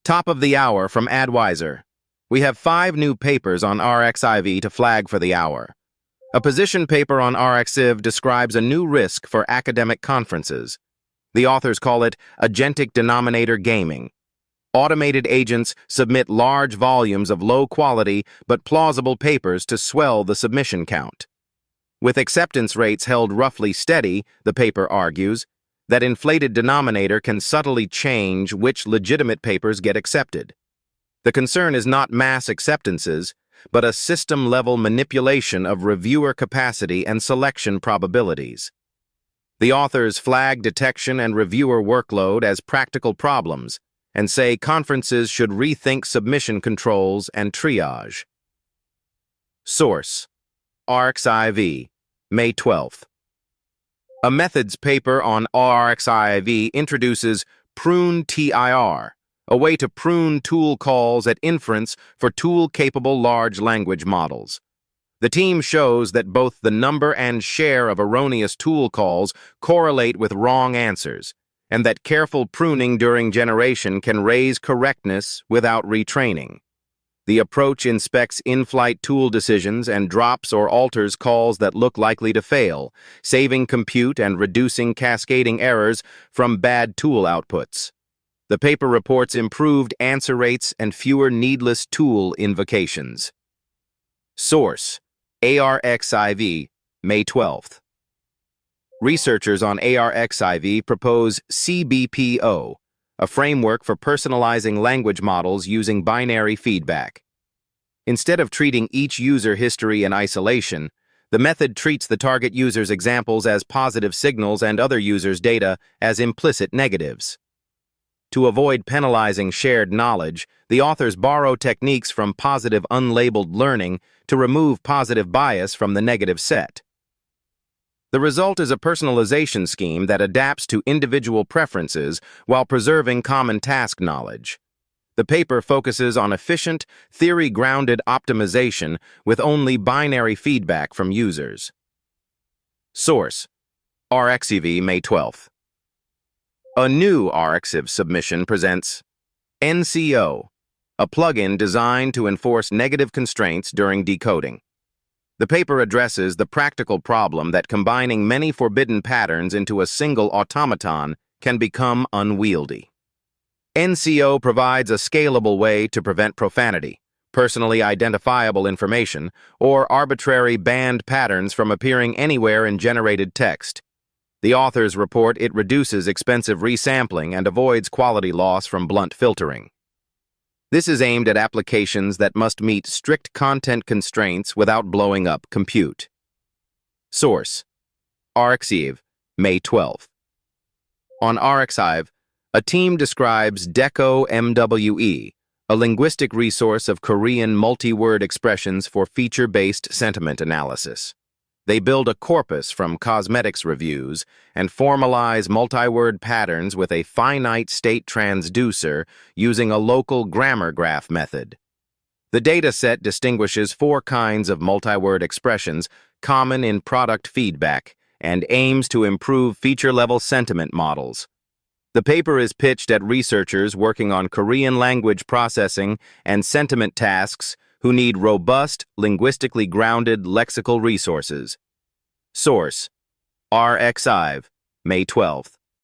Top of the hour from Adwaizer. We have 5 new papers on RxIV to flag for the hour. A position paper on RxIV describes a new risk for academic conferences. The authors call it agentic denominator gaming. Automated agents submit large volumes of low-quality but plausible papers to swell the submission count. With acceptance rates held roughly steady, the paper argues, that inflated denominator can subtly change which legitimate papers get accepted. The concern is not mass acceptances, but a system-level manipulation of reviewer capacity and selection probabilities. The authors flag detection and reviewer workload as practical problems and say conferences should rethink submission controls and triage. Source: RxIV, May 12th. A methods paper on RxIV introduces PruneTIR, a way to prune tool calls at inference for tool-capable large language models. The team shows that both the number and share of erroneous tool calls correlate with wrong answers, and that careful pruning during generation can raise correctness without retraining. The approach inspects in-flight tool decisions and drops or alters calls that look likely to fail, saving compute and reducing cascading errors from bad tool outputs. The paper reports improved answer rates and fewer needless tool invocations. Source: ARXIV, May 12th. Researchers on ARXIV propose C-BPO, a framework for personalizing language models using binary feedback. Instead of treating each user history in isolation, the method treats the target user's examples as positive signals and other users' data as implicit negatives. To avoid penalizing shared knowledge, the authors borrow techniques from positive unlabeled learning to remove positive bias from the negative set. The result is a personalization scheme that adapts to individual preferences while preserving common task knowledge. The paper focuses on efficient, theory-grounded optimization with only binary feedback from users. Source: RxIV, May 12th. A new RxIV submission presents NCO, a plugin designed to enforce negative constraints during decoding. The paper addresses the practical problem that combining many forbidden patterns into a single automaton can become unwieldy. NCO provides a scalable way to prevent profanity, personally identifiable information, or arbitrary banned patterns from appearing anywhere in generated text. The authors report it reduces expensive resampling and avoids quality loss from blunt filtering. This is aimed at applications that must meet strict content constraints without blowing up compute. Source: RxIV, May 12th. On RxIV, a team describes DECO-MWE, a linguistic resource of Korean multi-word expressions for feature-based sentiment analysis. They build a corpus from cosmetics reviews and formalize multi-word patterns with a finite state transducer using a local grammar graph method. The dataset distinguishes 4 kinds of multi-word expressions common in product feedback and aims to improve feature-level sentiment models. The paper is pitched at researchers working on Korean language processing and sentiment tasks who need robust, linguistically grounded lexical resources. Source: RxIV, May 12th.